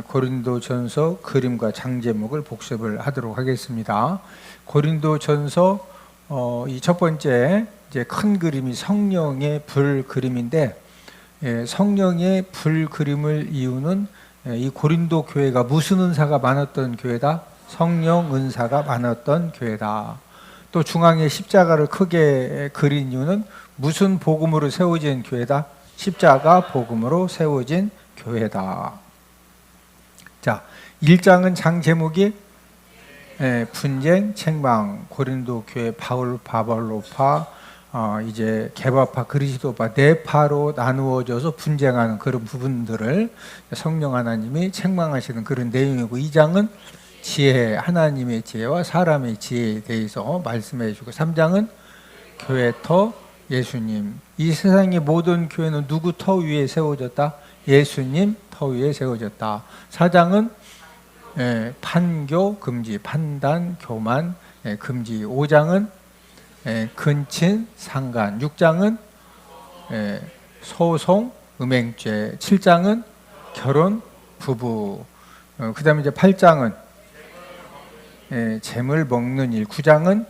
고린도전서 그림과 장제목을 복습을 하도록 하겠습니다. 고린도전서 이 첫 번째 이제 큰 그림이 성령의 불 그림인데, 성령의 불 그림을 이유는 이 고린도 교회가 무슨 은사가 많았던 교회다? 성령 은사가 많았던 교회다. 또 중앙에 십자가를 크게 그린 이유는 무슨 복음으로 세워진 교회다? 십자가 복음으로 세워진 교회다. 자, 1장은 장 제목이 분쟁, 책망, 고린도 교회 바울, 바발로파, 이제 게바파, 그리스도파 네 파로 나누어져서 분쟁하는 그런 부분들을 성령 하나님이 책망하시는 그런 내용이고, 2장은 지혜, 하나님의 지혜와 사람의 지혜에 대해서 말씀해 주고, 3장은 교회 터, 예수님. 이 세상의 모든 교회는 누구 터 위에 세워졌다? 예수님 터 위에 세워졌다. 4장은 판교 금지, 판단, 교만 금지. 5장은 근친, 상간. 6장은 소송, 음행죄. 7장은 결혼, 부부. 그 다음에 이제 8장은 재물 먹는 일. 9장은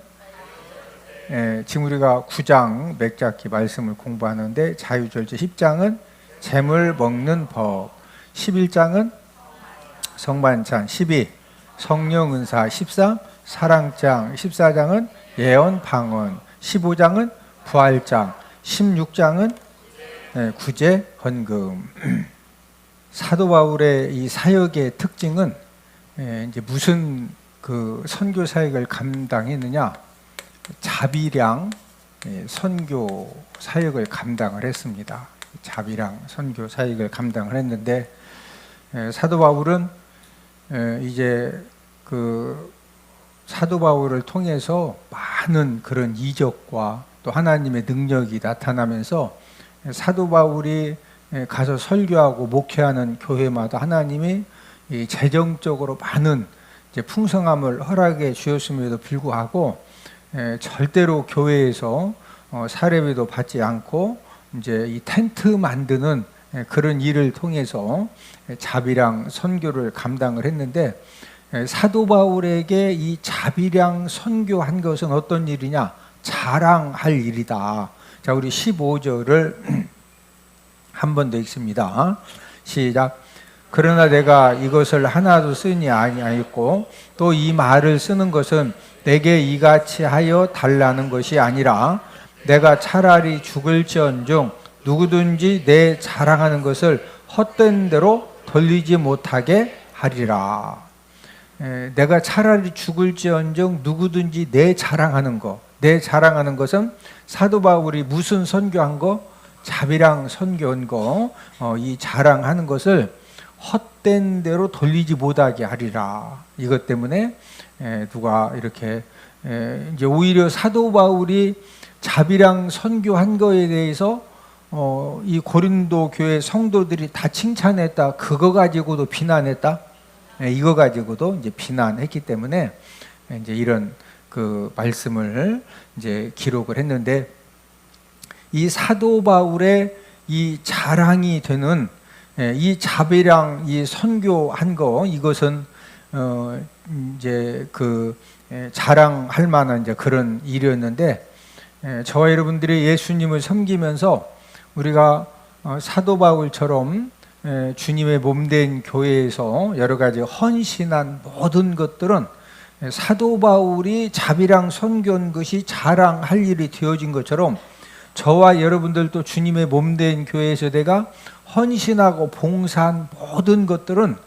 지금 우리가 9장 맥잡기 말씀을 공부하는데 자유절제. 10장은 재물 먹는 법. 11장은 성만찬. 12 성령은사. 13 사랑장. 14장은 예언 방언. 15장은 부활장. 16장은 구제 헌금. 사도 바울의 이 사역의 특징은 이제 무슨 그 선교 사역을 감당했느냐? 자비량 선교 사역을 감당을 했습니다. 자비량 선교 사역을 감당을 했는데, 사도 바울은 이제 그 사도 바울을 통해서 많은 그런 이적과 또 하나님의 능력이 나타나면서 사도 바울이 가서 설교하고 목회하는 교회마다 하나님이 재정적으로 많은 이제 풍성함을 허락해 주셨음에도 불구하고 절대로 교회에서 사례비도 받지 않고 이제 이 텐트 만드는 그런 일을 통해서 자비량 선교를 감당을 했는데, 사도 바울에게 이 자비량 선교한 것은 어떤 일이냐? 자랑할 일이다. 자, 우리 15절을 한 번 더 읽습니다. 시작. 그러나 내가 이것을 하나도 쓰니 아니하였고 또 이 말을 쓰는 것은 내게 이같이 하여 달라는 것이 아니라 내가 차라리 죽을지언정 누구든지 내 자랑하는 것을 헛된 대로 돌리지 못하게 하리라. 내가 차라리 죽을지언정 누구든지 내 자랑하는 것, 내 자랑하는 것은 사도 바울이 무슨 선교한 거? 자비랑 선교한 거, 이 자랑하는 것을 헛된 대로 돌리지 못하게 하리라. 이것 때문에 누가 이렇게 이제 오히려 사도 바울이 자비랑 선교한 거에 대해서 이 고린도 교회 성도들이 다 칭찬했다. 그거 가지고도 비난했다. 이거 가지고도 이제 비난했기 때문에 이제 이런 그 말씀을 이제 기록을 했는데, 이 사도 바울의 이 자랑이 되는 이 자비랑 이 선교한 거, 이것은 이제 그 자랑할 만한 이제 그런 일이었는데, 저와 여러분들이 예수님을 섬기면서 우리가 사도 바울처럼 주님의 몸된 교회에서 여러 가지 헌신한 모든 것들은 사도 바울이 자비랑 선교한 것이 자랑할 일이 되어진 것처럼, 저와 여러분들도 주님의 몸된 교회에서 내가 헌신하고 봉사한 모든 것들은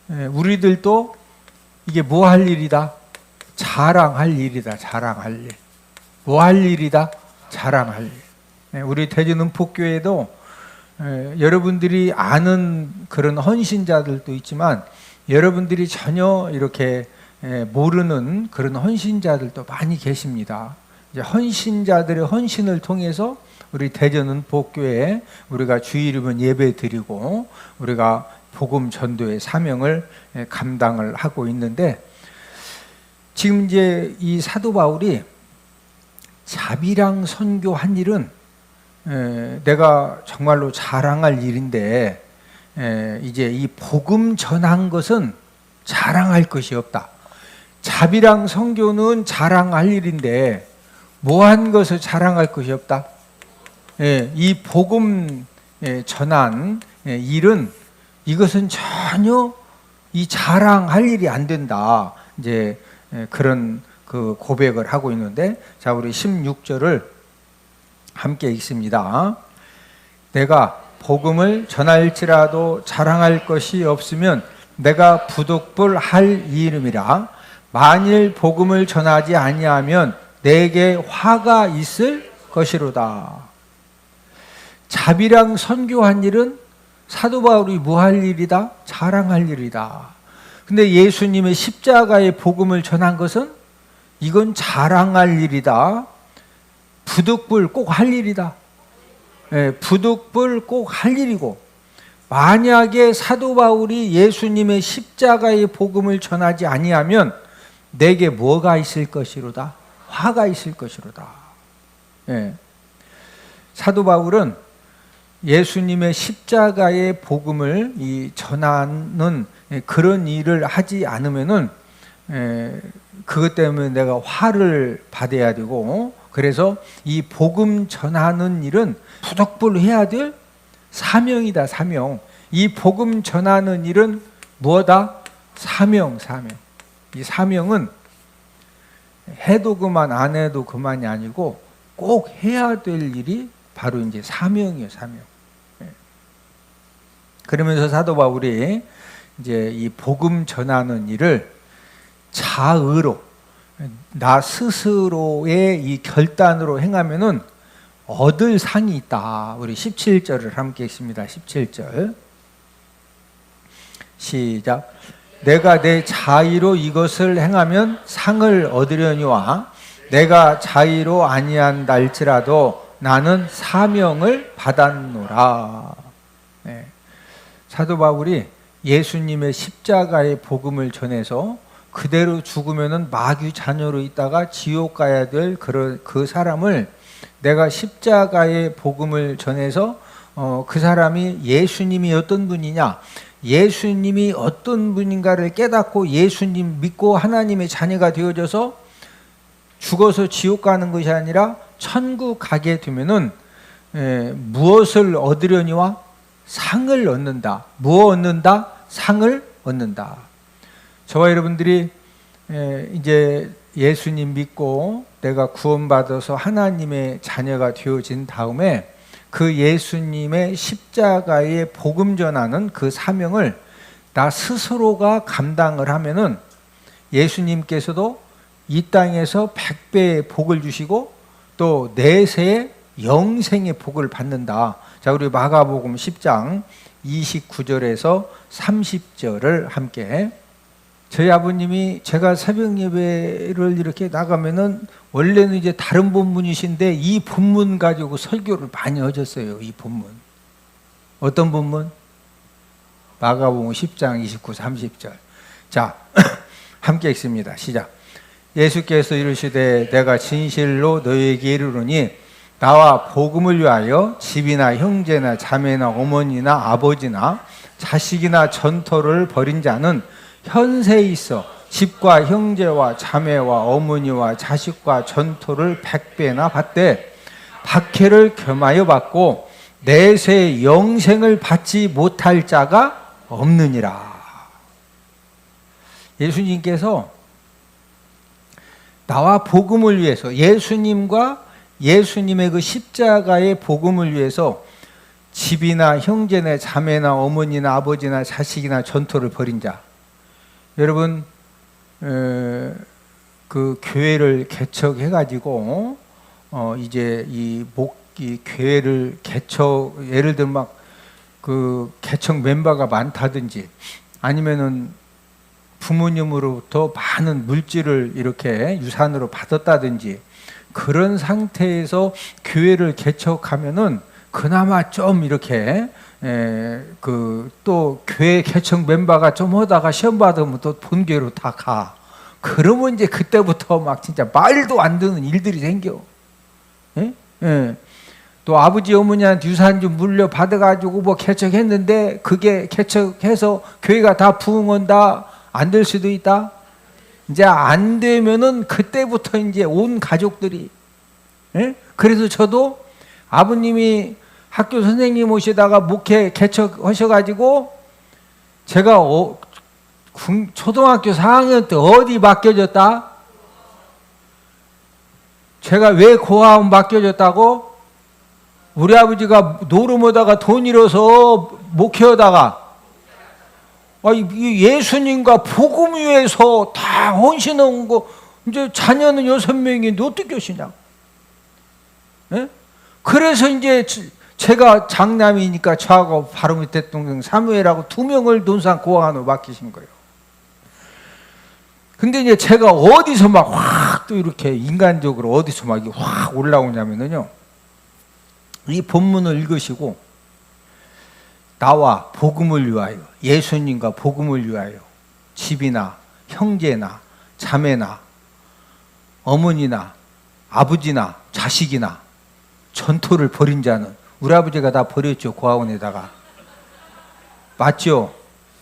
우리들도 이게 뭐 할 일이다? 자랑할 일이다. 자랑할 일. 뭐 할 일이다? 자랑할 일. 우리 대전 은폭교회도 여러분들이 아는 그런 헌신자들도 있지만 여러분들이 전혀 이렇게 모르는 그런 헌신자들도 많이 계십니다. 이제 헌신자들의 헌신을 통해서 우리 대전 은폭교회에 우리가 주일이면 예배 드리고 우리가 복음 전도의 사명을 감당을 하고 있는데, 지금 이제 이 사도 바울이 자비랑 선교한 일은 내가 정말로 자랑할 일인데 이제 이 복음 전한 것은 자랑할 것이 없다. 자비랑 선교는 자랑할 일인데 뭐한 것을 자랑할 것이 없다. 이 복음 전한 일은 이것은 전혀 이 자랑할 일이 안 된다. 이제 그런 그 고백을 하고 있는데, 자 우리 16절을 함께 읽습니다. 내가 복음을 전할지라도 자랑할 것이 없으면 내가 부득불 할 이름이라. 만일 복음을 전하지 아니하면 내게 화가 있을 것이로다. 자비랑 선교한 일은 사도 바울이 뭐 할 일이다? 자랑할 일이다. 근데 예수님의 십자가의 복음을 전한 것은 이건 자랑할 일이다. 부득불 꼭 할 일이다. 부득불 꼭 할 일이고, 만약에 사도 바울이 예수님의 십자가의 복음을 전하지 아니하면 내게 뭐가 있을 것이로다? 화가 있을 것이로다. 사도 바울은 예수님의 십자가의 복음을 전하는 그런 일을 하지 않으면은 그것 때문에 내가 화를 받아야 되고, 그래서 이 복음 전하는 일은 부득불 해야 될 사명이다. 사명. 이 복음 전하는 일은 뭐다? 사명. 이 사명은 해도 그만 안 해도 그만이 아니고 꼭 해야 될 일이 바로 이제 사명이에요. 사명. 그러면서 사도 바울이 이제 이 복음 전하는 일을 자의로, 나 스스로의 이 결단으로 행하면은 얻을 상이 있다. 우리 17절을 함께 읽습니다. 17절 시작. 내가 내 자의로 이것을 행하면 상을 얻으려니와 내가 자의로 아니한다 할지라도 나는 사명을 받았노라. 사도 바울이 예수님의 십자가의 복음을 전해서 그대로 죽으면은 마귀 자녀로 있다가 지옥 가야 될 그 사람을 내가 십자가의 복음을 전해서 그 사람이 예수님이 어떤 분이냐, 예수님이 어떤 분인가를 깨닫고 예수님 믿고 하나님의 자녀가 되어져서 죽어서 지옥 가는 것이 아니라 천국 가게 되면은 무엇을 얻으려니와 상을 얻는다. 무엇 얻는다? 상을 얻는다. 저와 여러분들이 이제 예수님 믿고 내가 구원받아서 하나님의 자녀가 되어진 다음에 그 예수님의 십자가의 복음 전하는 그 사명을 나 스스로가 감당을 하면은 예수님께서도 이 땅에서 100배의 복을 주시고 또 내세의 영생의 복을 받는다. 자, 우리 마가복음 10장 29절에서 30절을 함께. 저희 아버님이 제가 새벽 예배를 이렇게 나가면은 원래는 이제 다른 본문이신데 이 본문 가지고 설교를 많이 하셨어요. 이 본문. 어떤 본문? 마가복음 10장 29, 30절. 자, 함께 읽습니다. 시작. 예수께서 이르시되 내가 진실로 너희에게 이르노니 나와 복음을 위하여 집이나 형제나 자매나 어머니나 아버지나 자식이나 전토를 벌인 자는 현세에 있어 집과 형제와 자매와 어머니와 자식과 전토를 100배나 받되 박해를 겸하여 받고 내세 영생을 받지 못할 자가 없느니라. 예수님께서 나와 복음을 위해서, 예수님과 예수님의 그 십자가의 복음을 위해서 집이나 형제나 자매나 어머니나 아버지나 자식이나 전토를 벌인 자. 여러분, 그 교회를 개척해가지고 이제 이 교회를 예를 들면 막 그 개척 멤버가 많다든지 아니면은 부모님으로부터 많은 물질을 이렇게 유산으로 받았다든지 그런 상태에서 교회를 개척하면은 그나마 좀 이렇게 그 또 교회 개척 멤버가 좀 하다가 시험 받으면 또 본교회로 다 가. 그러면 이제 그때부터 막 진짜 말도 안 되는 일들이 생겨. 예? 예. 또 아버지 어머니한테 유산좀 물려받아가지고 뭐 개척했는데 그게 개척해서 교회가 다 부흥한다? 안 될 수도 있다? 이제 안 되면은 그때부터 이제 온 가족들이, 예? 그래서 저도 아버님이 학교 선생님 오시다가 목회 개척하셔가지고 제가 초등학교 4학년 때 어디 맡겨졌다? 제가 왜 고아원 맡겨졌다고? 우리 아버지가 노름하다가 돈 잃어서 목회하다가 예수님과 복음 위해서 다 헌신한 거, 이제 자녀는 6명인데 어떻게 하시냐? 예? 그래서 이제 제가 장남이니까 저하고 바로 밑에 동생 사무엘하고 2명을 논산 고아원으로 맡기신 거예요. 근데 이제 제가 어디서 막 확 또 이렇게 인간적으로 어디서 막 확 올라오냐면요. 이 본문을 읽으시고 나와 복음을 위하여, 예수님과 복음을 위하여 집이나 형제나 자매나 어머니나 아버지나 자식이나 전토를 벌인 자는, 우리 아버지가 다 버렸죠, 고아원에다가. 맞죠?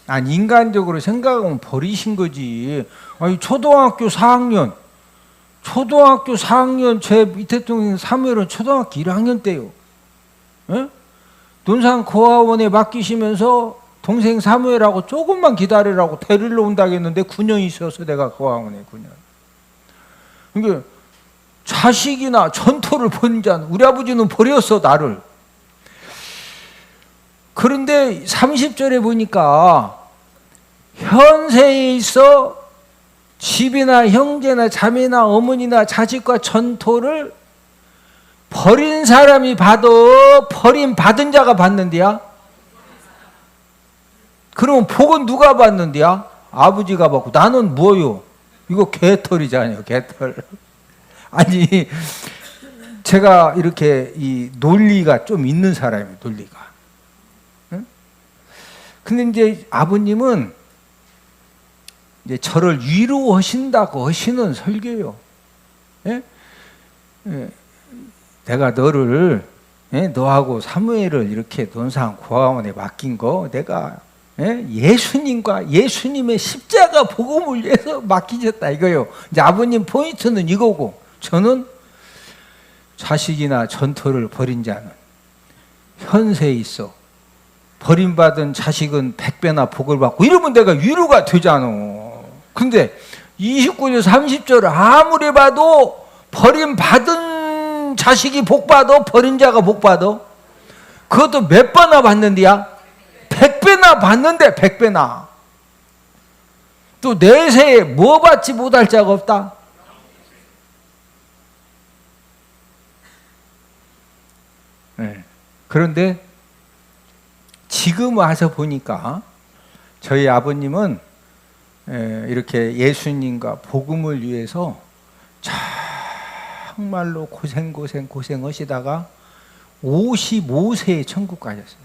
아니, 인간적으로 생각하면 버리신 거지. 아니, 초등학교 4학년 제 밑에 동생 사무엘은 초등학교 1학년 때요. 예? 논산 고아원에 맡기시면서 동생 사무엘하고 조금만 기다리라고 데리러 온다고 했는데 9년 있어서 내가 고아원에 9년. 그러니까 자식이나 전토를 벌인 자는, 우리 아버지는 버렸어, 나를. 그런데 30절에 보니까 현세에 있어 집이나 형제나 자매나 어머니나 자식과 전토를 버린 사람이 봐도 버림 받은 자가 받는데야? 그러면 복은 누가 받는데야? 아버지가 받고 나는 뭐요? 이거 개털이잖아요, 개털. 아니, 제가 이렇게 이 논리가 좀 있는 사람이에요, 논리가. 응? 근데 이제 아버님은 이제 저를 위로하신다고 하시는 설교요. 예? 예. 내가 너를, 예? 너하고 사무엘을 이렇게 논산 고아원에 맡긴 거 내가, 예? 예수님과 예수님의 십자가 복음을 위해서 맡기셨다 이거요. 이제 아버님 포인트는 이거고, 저는 자식이나 전토를 벌인 자는 현세에 있어 버림받은 자식은 100배나 복을 받고, 이러면 내가 위로가 되잖아. 근데 29절 30절을 아무리 봐도 버림받은 자식이 복받아, 버린 자가 복받아. 그것도 몇 배나 받는데야? 100배나 받는데, 100배나. 또 내세에 뭐 받지 못할 자가 없다? 네. 그런데 지금 와서 보니까 저희 아버님은 이렇게 예수님과 복음을 위해서 정말로 고생하시다가 55세에 천국 가셨어요.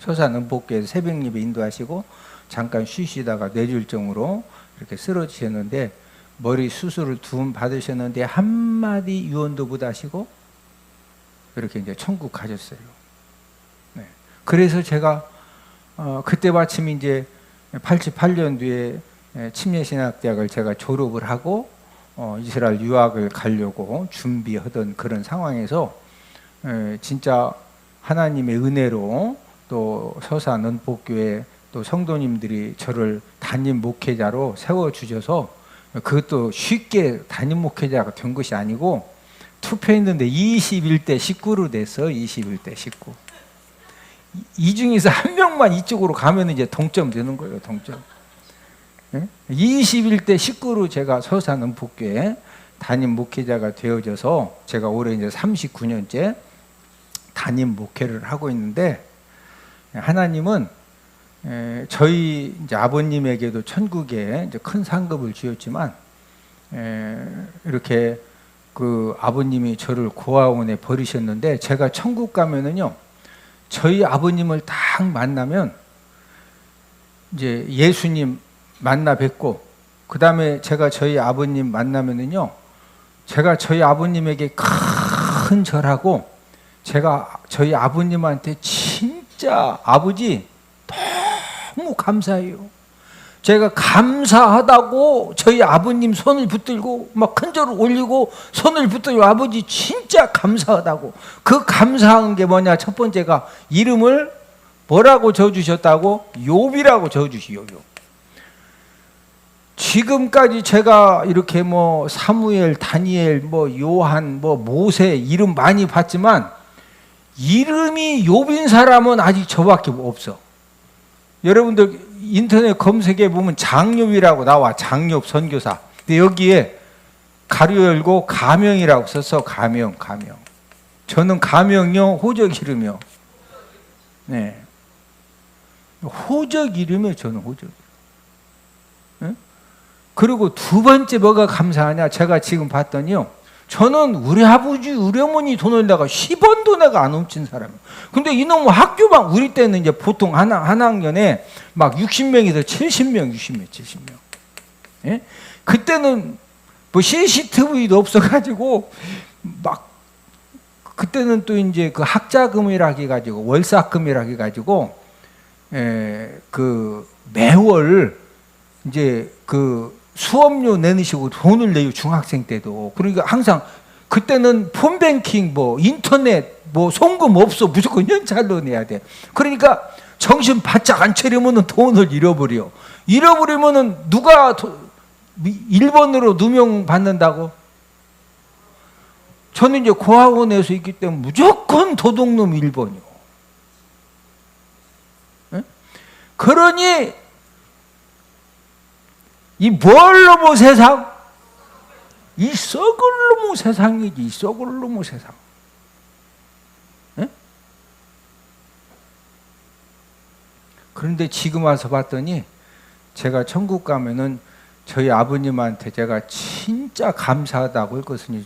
서산은복교에서 새벽 예배 인도하시고 잠깐 쉬시다가 뇌졸중으로 이렇게 쓰러지셨는데, 머리 수술을 2번 받으셨는데 한마디 유언도 못 하시고 이렇게 이제 천국 가셨어요. 네. 그래서 제가 그때 마침 이제 88년도에 침례신학대학을 제가 졸업을 하고 이스라엘 유학을 가려고 준비하던 그런 상황에서 진짜 하나님의 은혜로 또 서산 은복교회 또 성도님들이 저를 담임 목회자로 세워주셔서, 그것도 쉽게 담임 목회자가 된 것이 아니고 투표했는데 21대 19로 됐어. 21대 19. 이 중에서 한 명만 이쪽으로 가면 이제 동점 되는 거예요. 동점. 21대 19로 제가 서산 은복교회 담임 목회자가 되어져서 제가 올해 이제 39년째 담임 목회를 하고 있는데, 하나님은 저희 이제 아버님에게도 천국에 이제 큰 상급을 주었지만, 이렇게 그 아버님이 저를 고아원에 버리셨는데, 제가 천국 가면은요, 저희 아버님을 딱 만나면 이제 예수님 만나 뵙고, 그 다음에 제가 저희 아버님 만나면은요, 제가 저희 아버님에게 큰 절하고 제가 저희 아버님한테 진짜 아버지 너무 감사해요. 제가 감사하다고 저희 아버님 손을 붙들고 막 큰절을 올리고 손을 붙들고 아버지 진짜 감사하다고. 그 감사한 게 뭐냐? 첫 번째가 이름을 뭐라고 지어주셨다고? 욥이라고 지어주시요. 지금까지 제가 이렇게 뭐 사무엘, 다니엘, 뭐 요한, 뭐 모세 이름 많이 봤지만 이름이 욥인 사람은 아직 저밖에 없어. 여러분들 인터넷 검색해 보면 장욥이라고 나와. 장욥 선교사. 근데 여기에 가로 열고 가명이라고 써서 가명. 저는 가명이요, 호적 이름이요. 네. 호적 이름이요, 저는 호적. 네? 그리고 두 번째 뭐가 감사하냐? 제가 지금 봤더니요. 저는 우리 아버지, 우리 어머니 돈을 내가 10원도 내가 안 훔친 사람이에요. 근데 이놈은 학교만, 우리 때는 이제 보통 한 학년에 막 60명에서 70명, 60명, 70명. 예? 그때는 뭐 CCTV도 없어가지고 막 그때는 또 이제 그 학자금이라 해가지고 월사금이라 해가지고 그 매월 이제 그 수업료 내시고 돈을 내요, 중학생 때도. 그러니까 항상 그때는 폰뱅킹, 뭐 인터넷, 뭐 송금 없어. 무조건 연찰로 내야 돼. 그러니까 정신 바짝 안 차리면은 돈을 잃어버리면은 누가 1번으로 누명 받는다고? 저는 이제 고학원에서 있기 때문에 무조건 도둑놈 1번이요. 네? 그러니 이 뭘 놈의 세상? 이 썩을 놈의 세상이지. 이 썩을 놈의 세상. 네? 그런데 지금 와서 봤더니 제가 천국 가면은 저희 아버님한테 제가 진짜 감사하다고 했거든요.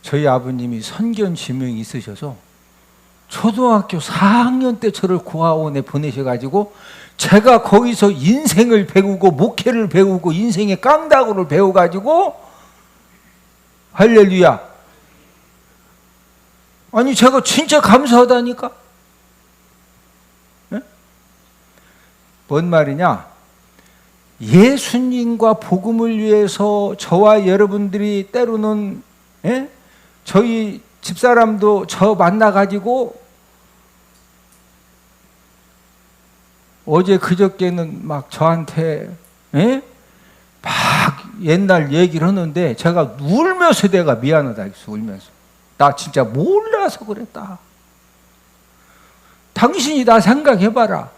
저희 아버님이 선견 지명이 있으셔서 초등학교 4학년 때 저를 고아원에 보내셔가지고 제가 거기서 인생을 배우고 목회를 배우고 인생의 깡다구를 배워가지고 할렐루야. 아니 제가 진짜 감사하다니까. 네? 뭔 말이냐? 예수님과 복음을 위해서 저와 여러분들이 때로는 저희 집사람도 저 만나가지고 어제 그저께는 막 저한테 막 옛날 얘기를 하는데 제가 울면서 내가 미안하다 했어. 울면서 나 진짜 몰라서 그랬다. 당신이 나 생각해봐라.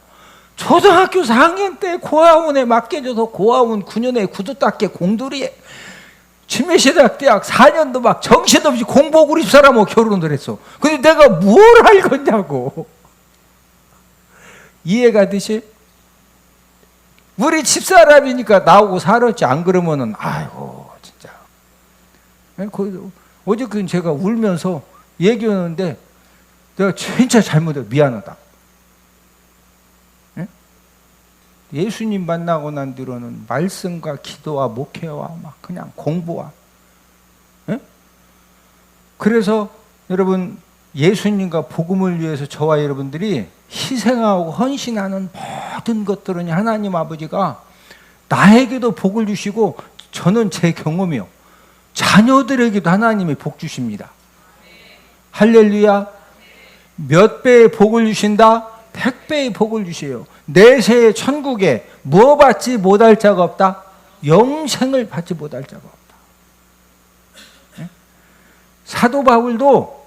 초등학교 4학년 때 고아원에 맡겨져서 고아원 9년에 구두 닦게 공돌이에 침례시대학 4년도 막 정신없이 공부하고 우리 집사람하고 결혼을 했어. 근데 내가 뭘 알겠냐고. 이해가 되시? 우리 집사람이니까 나오고 살았지. 안 그러면은 아이고 진짜. 어저께 제가 울면서 얘기하는데 내가 진짜 잘못해 미안하다. 예수님 만나고 난 뒤로는 말씀과 기도와 목회와 막 그냥 공부와. 그래서 여러분 예수님과 복음을 위해서 저와 여러분들이 희생하고 헌신하는 모든 것들은 하나님 아버지가 나에게도 복을 주시고 저는 제 경험이요. 자녀들에게도 하나님이 복 주십니다. 할렐루야. 몇 배의 복을 주신다? 100배의 복을 주세요. 내세 천국에 뭐 받지 못할 자가 없다? 영생을 받지 못할 자가 없다. 네? 사도 바울도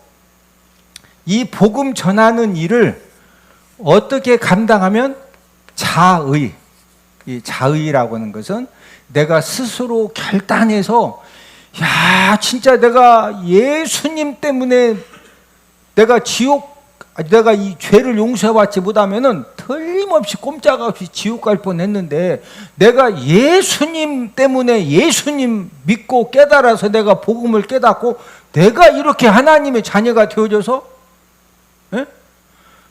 이 복음 전하는 일을 어떻게 감당하면 자의, 이 자의라고 하는 것은 내가 스스로 결단해서 야 진짜 내가 예수님 때문에 내가 이 죄를 용서받지 못하면은 틀림없이 꼼짝없이 지옥 갈 뻔했는데 내가 예수님 때문에 예수님 믿고 깨달아서 내가 복음을 깨닫고 내가 이렇게 하나님의 자녀가 되어져서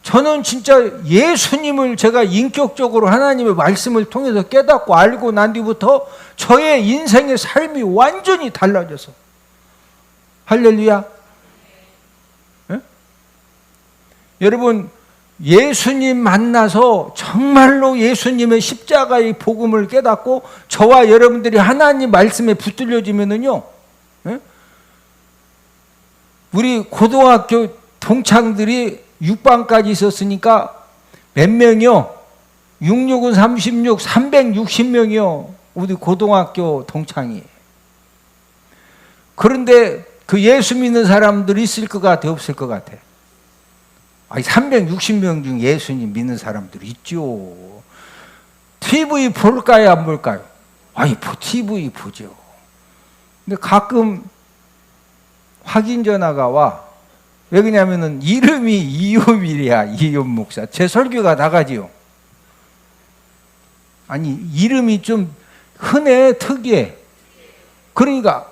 저는 진짜 예수님을 제가 인격적으로 하나님의 말씀을 통해서 깨닫고 알고 난 뒤부터 저의 인생의 삶이 완전히 달라져서 할렐루야. 여러분, 예수님 만나서 정말로 예수님의 십자가의 복음을 깨닫고 저와 여러분들이 하나님 말씀에 붙들려지면은요, 예? 우리 고등학교 동창들이 6반까지 있었으니까 몇 명이요? 6, 6은 36, 360명이요. 우리 고등학교 동창이. 그런데 그 예수 믿는 사람들 있을 것 같아, 없을 것 같아? 아니, 360명 중 예수님 믿는 사람들 있죠. TV 볼까요, 안 볼까요? 아니, TV 보죠. 근데 가끔 확인 전화가 와. 왜 그러냐면은 이름이 이효일이야, 이효 목사. 제 설교가 나가지요. 아니, 이름이 좀 흔해, 특이해. 그러니까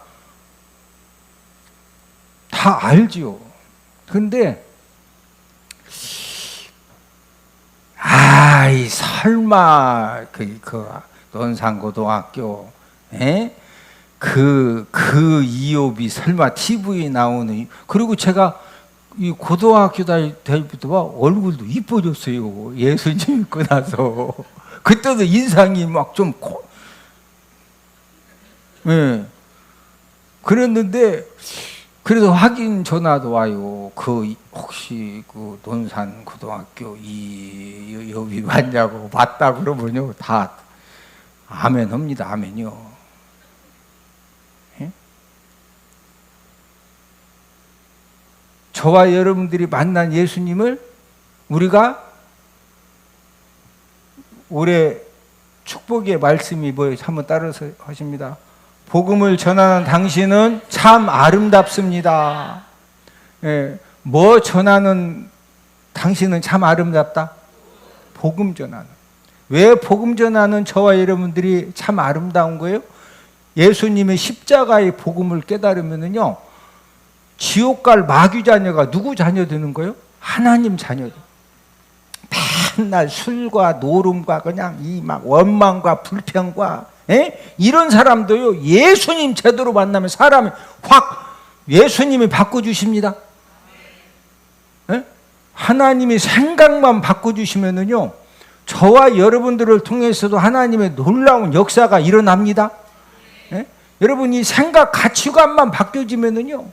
다 알지요. 근데 아이, 설마 그 논산고등학교 그 이홉이 설마 TV에 나오는. 그리고 제가 이 고등학교 다닐 때부터 얼굴도 이뻐졌어요. 예수님 믿고 나서. 그때도 인상이 막 좀 그랬는데, 그래서 확인 전화도 와요. 그 혹시 그 논산 고등학교 이 여기 왔냐고. 맞다 그러면요, 다 아멘 합니다. 아멘요. 예? 저와 여러분들이 만난 예수님을 우리가 올해 축복의 말씀이 뭐예요? 한번 따라서 하십니다. 복음을 전하는 당신은 참 아름답습니다. 예, 뭐 전하는 당신은 참 아름답다? 복음 전하는. 왜 복음 전하는 저와 여러분들이 참 아름다운 거예요? 예수님의 십자가의 복음을 깨달으면요, 지옥 갈 마귀 자녀가 누구 자녀 되는 거예요? 하나님 자녀들. 맨날 술과 노름과 그냥 이 막 원망과 불평과 이런 사람도요, 예수님 제대로 만나면 사람이 확 예수님이 바꿔주십니다. 하나님이 생각만 바꿔주시면은요, 저와 여러분들을 통해서도 하나님의 놀라운 역사가 일어납니다. 여러분이 생각 가치관만 바뀌어지면은요,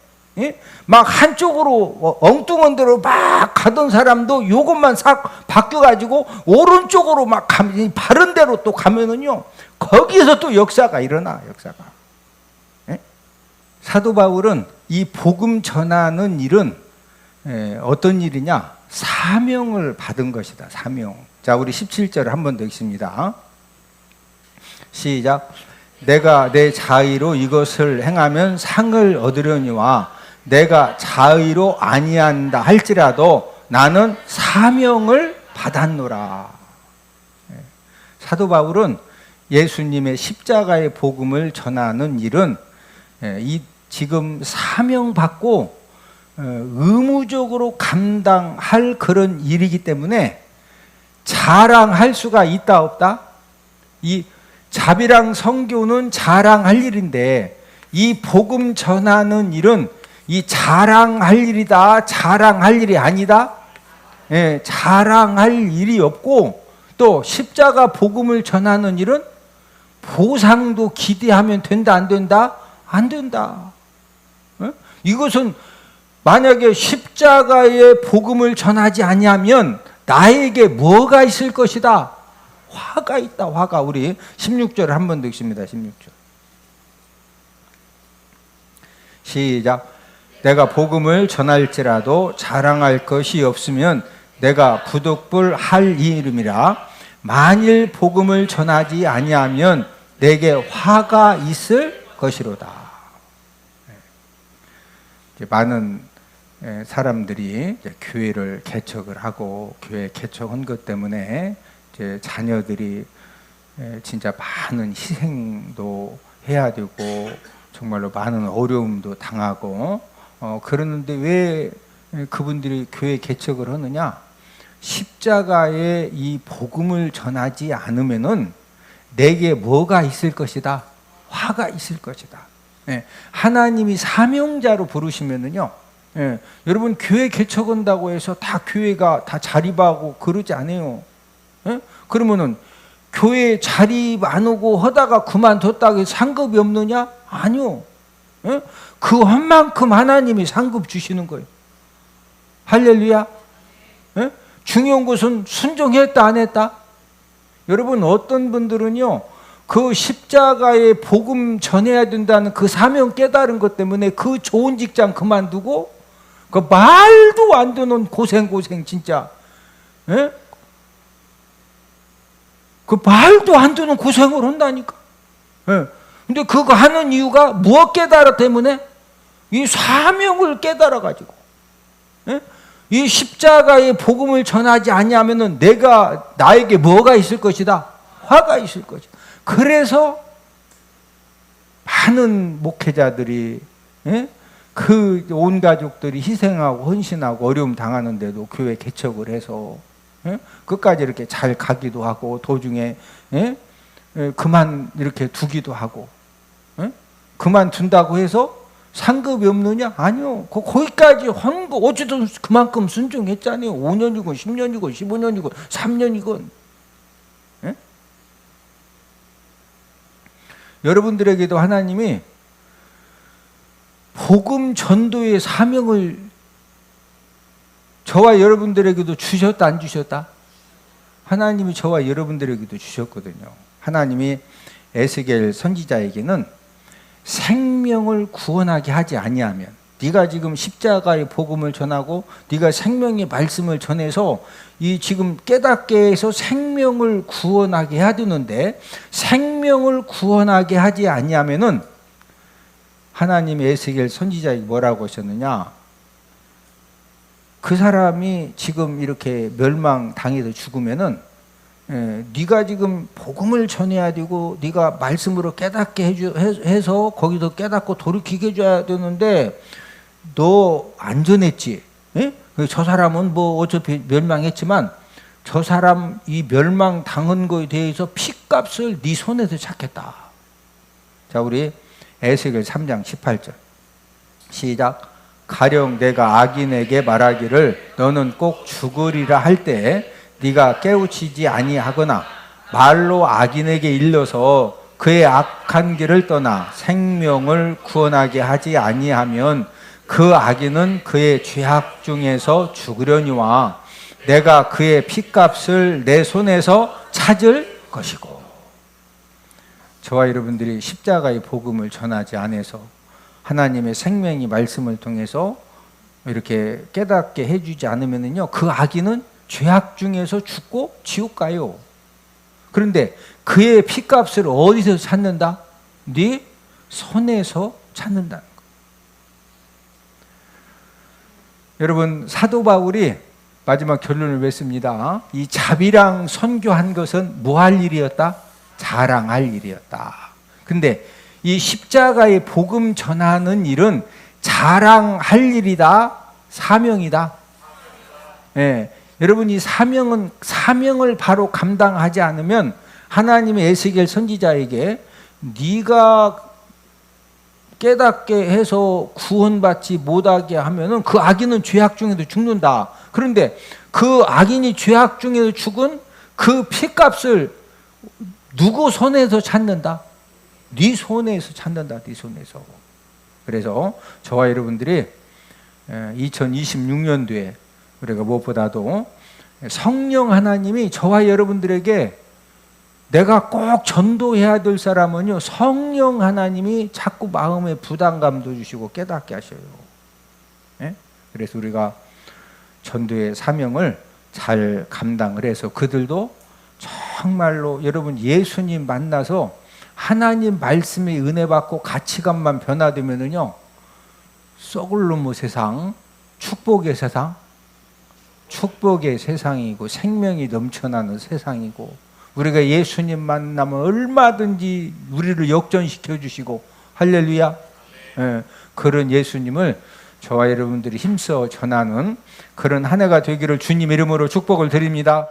막 한쪽으로 엉뚱한 데로 막 가던 사람도 요것만 싹 바뀌어가지고 오른쪽으로 막 가면, 바른 데로 또 가면은요, 거기에서 또 역사가 일어나. 역사가. 사도 바울은 이 복음 전하는 일은 어떤 일이냐? 사명을 받은 것이다. 사명. 자, 우리 17절을 한 번 더 읽습니다. 시작. 내가 내 자의로 이것을 행하면 상을 얻으려니와 내가 자의로 아니한다 할지라도 나는 사명을 받았노라. 사도 바울은 예수님의 십자가의 복음을 전하는 일은 이 지금 사명받고 의무적으로 감당할 그런 일이기 때문에 자랑할 수가 있다 없다? 이 자비랑 선교는 자랑할 일인데, 이 복음 전하는 일은 이 자랑할 일이다, 자랑할 일이 아니다? 자랑할 일이 없고, 또 십자가 복음을 전하는 일은 보상도 기대하면 된다, 안 된다? 안 된다. 이것은 만약에 십자가의 복음을 전하지 아니하면 나에게 뭐가 있을 것이다? 화가 있다, 화가. 우리 16절 한 번 더 읽습니다. 16절. 시작. 내가 복음을 전할지라도 자랑할 것이 없으면 내가 부득불 할 이름이라. 만일 복음을 전하지 아니하면 내게 화가 있을 것이로다. 많은 사람들이 교회를 개척을 하고, 교회 개척한 것 때문에 이제 자녀들이 진짜 많은 희생도 해야 되고 정말로 많은 어려움도 당하고 그러는데 왜 그분들이 교회 개척을 하느냐? 십자가의 이 복음을 전하지 않으면은 내게 뭐가 있을 것이다? 화가 있을 것이다. 하나님이 사명자로 부르시면은요, 예, 여러분 교회 개척한다고 해서 다 교회가 다 자립하고 그러지 않아요. 예? 그러면은 교회 자립 안 오고 하다가 그만뒀다고 해서 상급이 없느냐? 아니요. 예? 그 한 만큼 하나님이 상급 주시는 거예요. 할렐루야. 예? 중요한 것은 순종했다 안 했다. 여러분 어떤 분들은요 그 십자가의 복음 전해야 된다는 그 사명 깨달은 것 때문에 그 좋은 직장 그만두고 그 말도 안 되는 고생 진짜. 예? 그 말도 안 되는 고생을 한다니까. 예. 근데 그거 하는 이유가 무엇 깨달아 때문에? 이 사명을 깨달아 가지고. 예? 이 십자가의 복음을 전하지 아니하면은 나에게 뭐가 있을 것이다? 화가 있을 것이다. 그래서 많은 목회자들이 예? 그 온 가족들이 희생하고 헌신하고 어려움 당하는데도 교회 개척을 해서 예? 끝까지 이렇게 잘 가기도 하고 도중에 예? 그만 이렇게 두기도 하고 예? 그만 둔다고 해서 상급이 없느냐? 아니요. 거기까지 한 거 어쨌든 그만큼 순종했잖아요. 5년이건 10년이건 15년이건 3년이건 예? 여러분들에게도 하나님이 복음 전도의 사명을 저와 여러분들에게도 주셨다 안 주셨다? 하나님이 저와 여러분들에게도 주셨거든요. 하나님이 에스겔 선지자에게는 생명을 구원하게 하지 아니하면 네가 지금 십자가의 복음을 전하고 네가 생명의 말씀을 전해서 이 지금 깨닫게 해서 생명을 구원하게 해야 되는데 생명을 구원하게 하지 아니하면은 하나님이 에스겔 선지자에게 뭐라고 하셨느냐? 그 사람이 지금 이렇게 멸망당해서 죽으면은 네가 지금 복음을 전해야 되고 네가 말씀으로 깨닫게 해서 거기서 깨닫고 돌이키게 해줘야 되는데 너 안 전했지? 예? 저 사람은 뭐 어차피 멸망했지만 저 사람 이 멸망당한 거에 대해서 핏값을 네 손에서 찾겠다. 자, 우리 에스겔 3장 18절 시작. 가령 내가 악인에게 말하기를 너는 꼭 죽으리라 할 때 네가 깨우치지 아니하거나 말로 악인에게 일러서 그의 악한 길을 떠나 생명을 구원하게 하지 아니하면 그 악인은 그의 죄악 중에서 죽으려니와 내가 그의 핏값을 내 손에서 찾을 것이고. 저와 여러분들이 십자가의 복음을 전하지 않아서 하나님의 생명의 말씀을 통해서 이렇게 깨닫게 해주지 않으면요 그 악인은 죄악 중에서 죽고 지옥 가요. 그런데 그의 핏값을 어디서 찾는다? 네 손에서 찾는다는 거. 여러분 사도 바울이 마지막 결론을 맺습니다. 이 자비랑 선교한 것은 뭐 할 일이었다? 자랑할 일이었다. 근데 이 십자가의 복음 전하는 일은 자랑할 일이다, 사명이다. 예. 여러분 이 사명을 바로 감당하지 않으면 하나님의 에스겔 선지자에게 네가 깨닫게 해서 구원받지 못하게 하면은 그 악인은 죄악 중에도 죽는다. 그런데 그 악인이 죄악 중에도 죽은 그 핏값을 누구 손에서 찾는다? 네 손에서 찾는다. 네 손에서. 그래서 저와 여러분들이 2026년도에 우리가 무엇보다도 성령 하나님이 저와 여러분들에게 내가 꼭 전도해야 될 사람은요 성령 하나님이 자꾸 마음에 부담감도 주시고 깨닫게 하셔요. 예? 그래서 우리가 전도의 사명을 잘 감당을 해서 그들도 정말로 여러분 예수님 만나서 하나님 말씀의 은혜 받고 가치관만 변화되면은요 썩을 놈의 세상, 축복의 세상, 축복의 세상이고 생명이 넘쳐나는 세상이고 우리가 예수님 만나면 얼마든지 우리를 역전시켜 주시고 할렐루야. 예, 그런 예수님을 저와 여러분들이 힘써 전하는 그런 한 해가 되기를 주님 이름으로 축복을 드립니다.